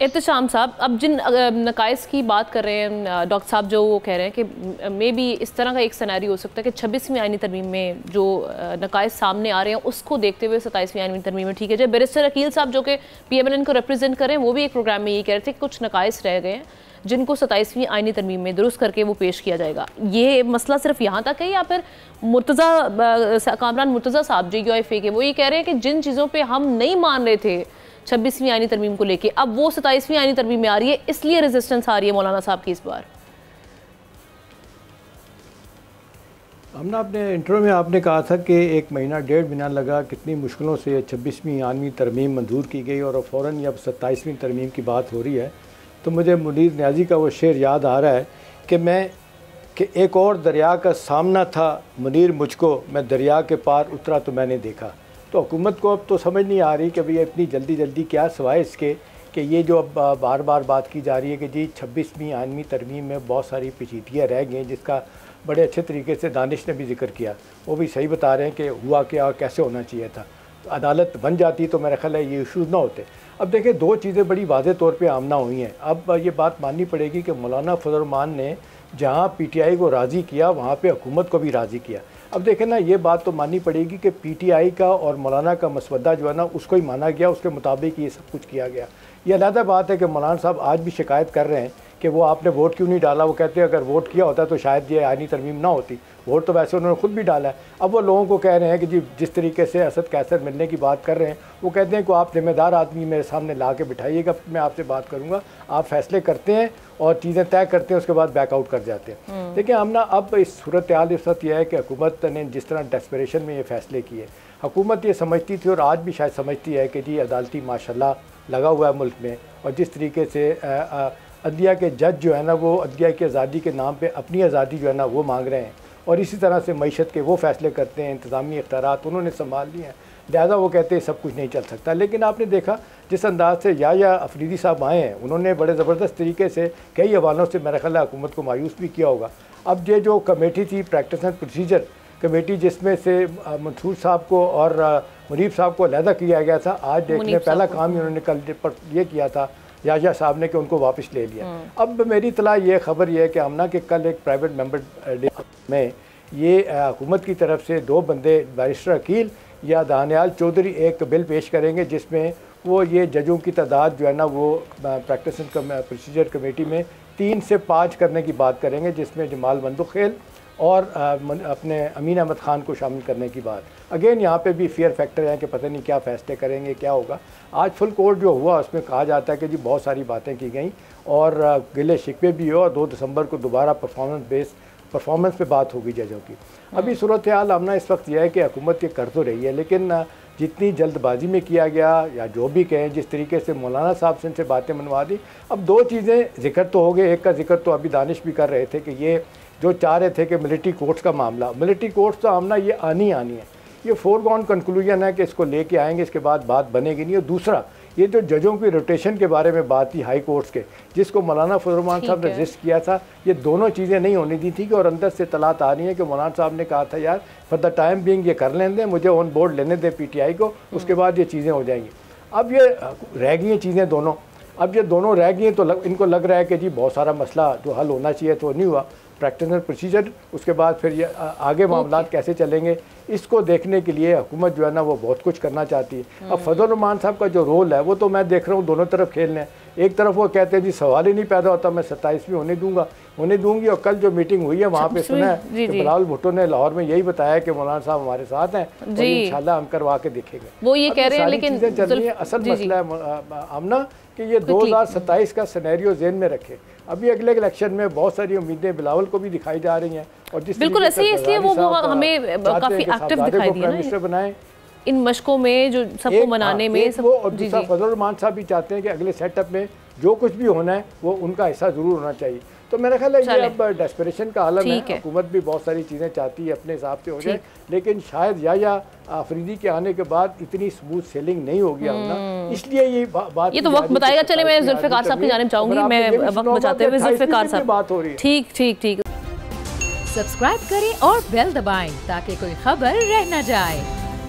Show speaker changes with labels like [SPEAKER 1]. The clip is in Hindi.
[SPEAKER 1] एहतशाम साहब, अब जिन नकाइस की बात कर रहे हैं डॉक्टर साहब, जो वो कह रहे हैं कि मे बी इस तरह का एक सिनेरियो हो सकता है कि 26वीं आईनी तरमीम में जो नकाइस सामने आ रहे हैं उसको देखते हुए 27वीं आईनी तरमीम में ठीक है जाए। बैरिस्टर अकील साहब जो कि PMLN को रिप्रेजेंट करें, वो भी एक प्रोग्राम में ये कह रहे थे कि कुछ नकाइस रह गए हैं जिनको 27वीं आईनी तरमीम में दुरुस्त करके वो पेश किया जाएगा। ये मसला सिर्फ यहाँ तक है या फिर कामरान मुर्तज़ा साहब जो UIFA के, वो ये कह रहे हैं कि जिन चीज़ों पर हम नहीं मान रहे थे 26वीं आईनी तरमीम को लेके, अब वो 27वीं आईनी तरमीम में आ रही है, इसलिए रेजिस्टेंस आ रही है मौलाना साहब की इस बार?
[SPEAKER 2] हमने अपने इंट्रो में आपने कहा था कि 1 महीना 1.5 महीना लगा, कितनी मुश्किलों से 26वीं आईनी तरमीम मंजूर की गई और फ़ौरन अब 27वीं तरमीम की बात हो रही है। तो मुझे मुनीर न्याजी का वो शेर याद आ रहा है कि एक और दरिया का सामना था मुनीर मुझको, मैं दरिया के पार उतरा तो मैंने देखा। तो हुकूमत को अब तो समझ नहीं आ रही कि भई इतनी जल्दी क्या सिवाय इसके कि ये जो अब बार बात की जा रही है कि जी 26वीं आईनी तरमीम में बहुत सारी पेचीदगियाँ रह गई हैं, जिसका बड़े अच्छे तरीके से दानिश ने भी जिक्र किया। वो भी सही बता रहे हैं कि हुआ क्या और कैसे होना चाहिए था। अदालत बन जाती तो मेरा ख्याल है ये इशूज़ ना होते। अब देखिए, 2 चीज़ें बड़ी वाज़ेह तौर पे आमना हुई हैं। अब ये बात माननी पड़ेगी कि मौलाना फजल रहमान ने जहाँ PTI को राज़ी किया, वहाँ पे हुकूमत को भी राज़ी किया। अब देखें ना, ये बात तो माननी पड़ेगी कि PTI का और मौलाना का मसवदा जो है ना, उसको ही माना गया, उसके मुताबिक ये सब कुछ किया गया। ये अलग बात है कि मौलाना साहब आज भी शिकायत कर रहे हैं कि वो आपने वोट क्यों नहीं डाला। वो कहते हैं अगर वोट किया होता तो शायद ये आईनी तरमीम ना होती। वोट तो वैसे उन्होंने खुद भी डाला है। अब वो लोगों को कह रहे हैं कि जी जिस तरीके से असद कैसर मिलने की बात कर रहे हैं, वो कहते हैं कि आप जिम्मेदार आदमी मेरे सामने ला के बिठाइएगा, मैं आपसे बात करूँगा। आप फैसले करते हैं और चीज़ें तय करते हैं, उसके बाद बैकआउट कर जाते हैं। देखिए, हम ना अब इस सूरत हाल इस वक्त यह है कि हुकूमत ने जिस तरह डेस्परेशन में ये फ़ैसले किए, हुकूमत ये समझती थी और आज भी शायद समझती है कि जी अदालती माशाल्लाह लगा हुआ है मुल्क में, और जिस तरीके से अदलिया के जज जो है ना, वो अदलिया की आज़ादी के नाम पे अपनी आज़ादी जो है ना वो मांग रहे हैं, और इसी तरह से मईशत के वो फ़ैसले करते हैं, इंतज़ामी इख्तियारात उन्होंने संभाल लिए हैं, लिहाजा वो कहते हैं सब कुछ नहीं चल सकता। लेकिन आपने देखा जिस अंदाज से या अफरीदी साहब आए हैं, उन्होंने बड़े ज़बरदस्त तरीके से कई हवालों से मेरा ख्याल है हुकूमत को मायूस भी किया होगा। अब ये जो कमेटी थी, प्रैक्टिस एंड प्रोसीजर कमेटी, जिसमें से मंसूर साहब को और मुनीब साहब को अलहदा किया गया था, आज देखने पहला काम ही उन्होंने कल ये किया था याहिया साहब ने कि उनको वापस ले लिया। अब मेरी इत्तला ये खबर ये है कि हमना के कल एक प्राइवेट मेंबर में ये हुकूमत की तरफ से 2 बंदे, बैरिस्टर अकील या दानियाल चौधरी, एक बिल पेश करेंगे जिसमें वो ये जजों की तादाद जो है ना वो प्रैक्टिस एंड प्रोसीजर कमेटी में 3 से 5 करने की बात करेंगे, जिसमें जमाल बंदुखेल और अपने अमीन अहमद ख़ान को शामिल करने की बात। अगेन यहाँ पे भी फियर फैक्टर है कि पता नहीं क्या फ़ैसले करेंगे, क्या होगा। आज फुल कोर्ट जो हुआ उसमें कहा जाता है कि जी बहुत सारी बातें की गई और गिले शिकवे भी हो, और 2 दिसंबर को दोबारा परफॉर्मेंस पे बात होगी जजों की। अभी सूरत हाल हमना इस वक्त यह है कि हुकूमत ये कर तो रही है, लेकिन जितनी जल्दबाजी में किया गया या जो भी कहें, जिस तरीके से मौलाना साहब से इनसे बातें मनवा दी। अब 2 चीज़ें जिक्र तो हो गए, एक का जिक्र तो अभी दानिश भी कर रहे थे कि ये जो चाह रहे थे कि मिलिट्री कोर्ट्स का मामला, मिलिट्री कोर्ट्स तो हमना ये आनी है, ये फोरग्राउंड कंक्लूजन है कि इसको लेके आएंगे, इसके बाद बात बनेगी नहीं। और दूसरा, ये जो जजों की रोटेशन के बारे में बात थी हाई कोर्ट्स के, जिसको मौलाना फजल रहमान साहब ने रजिस्ट किया था, ये दोनों चीज़ें नहीं होनी दी थी कि, और अंदर से तलात आ रही है कि मौलाना साहब ने कहा था यार फॉर द टाइम बीइंग ये कर लें दें, मुझे ऑन बोर्ड लेने दें PTI को, उसके बाद ये चीज़ें हो जाएंगी। अब ये रह गई हैं चीज़ें दोनों, अब ये दोनों रह गई हैं तो इनको लग रहा है कि जी बहुत सारा मसला जो हल होना चाहिए तो नहीं हुआ, प्रैक्टिस एंड प्रोसीजर, उसके बाद फिर ये आगे मामलात कैसे चलेंगे, इसको देखने के लिए हुकूमत जो है ना वो बहुत कुछ करना चाहती है। अब फजल रहमान साहब का जो रोल है वो तो मैं देख रहा हूँ दोनों तरफ खेल रहे हैं। एक तरफ वो कहते हैं जी सवाल ही नहीं पैदा होता, मैं 27वीं होने दूंगी, और कल जो मीटिंग हुई है वहाँ पे सुना है कि बिलावल भुट्टो ने लाहौर में यही बताया कि मौलाना साहब हमारे साथ हैं और इंशाल्लाह हम करवा के देखेंगे।
[SPEAKER 1] वो ये कह रहे हैं, लेकिन
[SPEAKER 2] चल रही है। असल मसला है आमना कि ये 2027 का सिनेरियो ज़हन में रखे। अभी अगले इलेक्शन में बहुत सारी उम्मीदें बिलावल को भी दिखाई जा रही हैं, और जिस
[SPEAKER 1] बिल्कुल ऐसे ही, इसलिए वो हमें काफ़ी एक्टिव दिखाई दिया ना
[SPEAKER 2] बनाए
[SPEAKER 1] इन मशकों में, जो सबको मनाने में सब।
[SPEAKER 2] वो और दूसरा फजल रहमान साहब भी चाहते हैं कि अगले सेटअप में जो कुछ भी होना है वो उनका हिस्सा ज़रूर होना चाहिए। तो मेरा ख्याल है ये अब डेस्परेशन का आलम है, हुकूमत भी बहुत सारी चीज़ें चाहती है अपने हिसाब से हो जाए, लेकिन शायद या अफरीदी के आने के बाद इतनी स्मूथ सेलिंग नहीं होगी हमना, इसलिए ये बात,
[SPEAKER 1] ये तो वक्त बताएगा। चले मैं जुल्फ़िकार साहब की जानिब चाहूँगी, मैं वक्त बचाते हुए जुल्फ़िकार साहब
[SPEAKER 2] बात हो रही है।
[SPEAKER 1] ठीक।
[SPEAKER 3] सब्सक्राइब करें और बेल दबाएं ताकि कोई खबर रह न जाए।